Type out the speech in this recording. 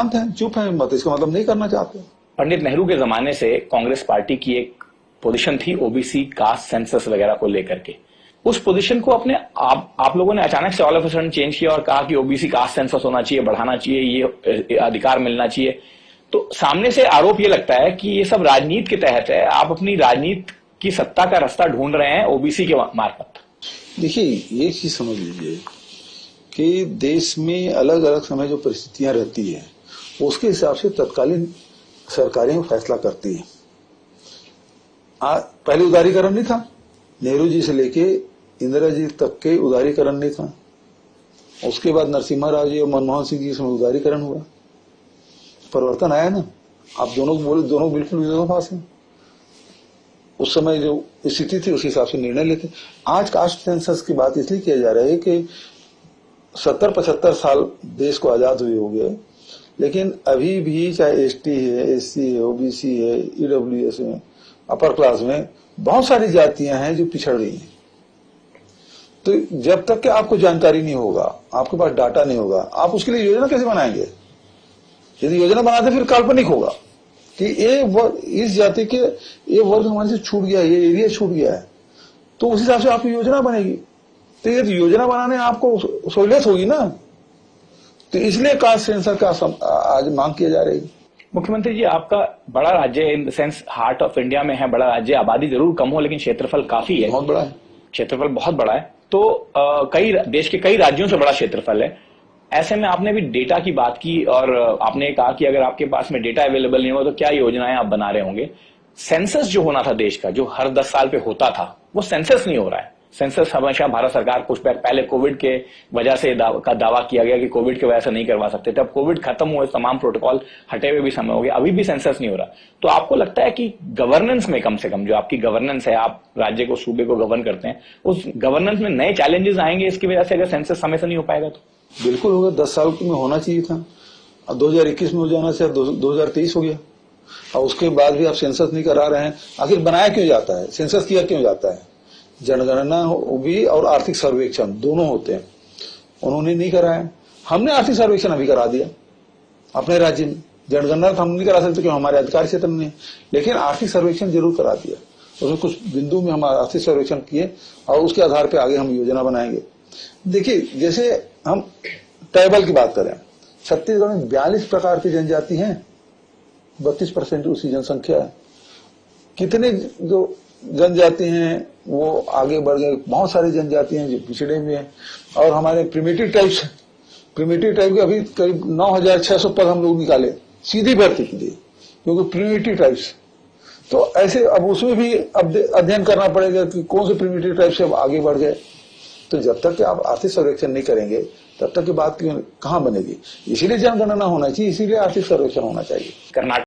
शांत हैं, चुप हैं, मत इसका मतलब नहीं करना चाहते। पंडित नेहरू के जमाने से कांग्रेस पार्टी की एक पोजीशन थी ओबीसी कास्ट सेंसस वगैरह को लेकर के। उस पोजीशन को अपने आप लोगों ने अचानक से all of a sudden change किया और कहा कि ओबीसी कास्ट सेंसस होना चाहिए, बढ़ाना चाहिए, ये अधिकार मिलना चाहिए। तो सामने से आरोप ये लगता है कि ये सब राजनीति के तहत है, आप अपनी राजनीति की सत्ता का रास्ता ढूंढ रहे हैं ओबीसी के मार्फत। देखिए, ये चीज समझ लीजिए कि देश में अलग अलग समय जो परिस्थितियां रहती है उसके हिसाब से तत्कालीन सरकारें फैसला करती हैं। पहले उदारीकरण नहीं था, नेहरू जी से लेके इंदिरा जी तक के उदारीकरण नहीं था। उसके बाद नरसिम्हा राव जी और मनमोहन सिंह जी समय उदारीकरण हुआ, परिवर्तन आया ना। आप दोनों बोले, दोनों बिल्कुल विरोधाभास हैं। उस समय जो स्थिति थी उस हिसाब से निर्णय लेते। आज कास्ट सेंसस की बात इसलिए किया जा रहा है कि 70-75 साल देश को आजाद हुए हो गए, लेकिन अभी भी चाहे एसटी है, एससी है, ओबीसी है, ईडब्ल्यूएस में, अपर क्लास में बहुत सारी जातियां हैं जो पिछड़ गई हैं। तो जब तक कि आपको जानकारी नहीं होगा, आपके पास डाटा नहीं होगा, आप उसके लिए योजना कैसे बनाएंगे? यदि योजना बनाते फिर काल्पनिक होगा कि इस जाति के ये वर्ग हमारे से छूट गया, ये एरिया छूट गया है, तो उस हिसाब से आपकी योजना बनेगी। तो ये योजना बनाने आपको सहूलियत होगी ना। तो इसलिए कास्ट सेंसर का आज मांग किया जा रही है। मुख्यमंत्री जी, आपका बड़ा राज्य in the sense heart of India में है, बड़ा राज्य, आबादी जरूर कम हो लेकिन क्षेत्रफल काफी है, बहुत बड़ा है, क्षेत्रफल बहुत बड़ा है। तो देश के कई राज्यों से बड़ा क्षेत्रफल है। ऐसे में आपने भी डेटा की बात की और आपने कहा कि अगर आपके पास में डेटा अवेलेबल नहीं हो तो क्या योजनाएं आप बना रहे होंगे। सेंसस जो होना था देश का, जो हर 10 साल पे होता था, वो सेंसस नहीं हो रहा है। सेंसस हमेशा भारत सरकार कुछ पहले कोविड के वजह से दावा किया गया कि कोविड की वजह से नहीं करवा सकते थे। अब कोविड खत्म हुए, तमाम प्रोटोकॉल हटे हुए भी समय हो गया, अभी भी सेंसस नहीं हो रहा। तो आपको लगता है कि गवर्नेंस में, कम से कम जो आपकी गवर्नेंस है, आप राज्य को, सूबे को गवर्न करते हैं, उस गवर्नेंस में नए चैलेंजेस आएंगे इसकी वजह से, अगर सेंसस समय से नहीं हो पाएगा तो? बिल्कुल होगा। 10 साल में होना चाहिए था, अब 2021 में हो जाना चाहिए, 2023 हो गया और उसके बाद भी आप सेंसस नहीं करा रहे हैं। आखिर बनाया क्यों जाता है, सेंसस किया क्यों जाता है? जनगणना भी और आर्थिक सर्वेक्षण दोनों होते हैं, उन्होंने नहीं कराया। हमने आर्थिक सर्वेक्षण अभी करा दिया अपने राज्य में, जनगणना तो हम नहीं करा सकते क्योंकि हमारे अधिकार क्षेत्र में है, लेकिन आर्थिक सर्वेक्षण जरूर करा दिया। उसमें कुछ बिंदु में हम आर्थिक सर्वेक्षण किए और उसके आधार पर आगे हम योजना बनाएंगे। देखिए, जैसे हम ट्राइबल की बात करें, छत्तीसगढ़ में 42 प्रकार की जनजाति हैं, 32% उसकी जनसंख्या है। कितने जो जनजाति हैं वो आगे बढ़ गए, बहुत सारी जनजाति हैं जो पिछड़े में हैं। और हमारे प्रिमिटिव टाइप के अभी करीब 9600 पद हम लोग निकाले सीधी भर्ती के लिए, क्योंकि प्रिमिटिव टाइप्स। तो ऐसे अब उसमें भी अब अध्ययन करना पड़ेगा कि कौन से प्रिमिटिव टाइप से अब आगे बढ़ गए। तो जब तक कि आप आर्थिक सर्वेक्षण नहीं करेंगे तब तक की बात कहाँ बनेगी। इसीलिए जनगणना होना चाहिए, इसीलिए आर्थिक सर्वेक्षण होना चाहिए। कर्नाटक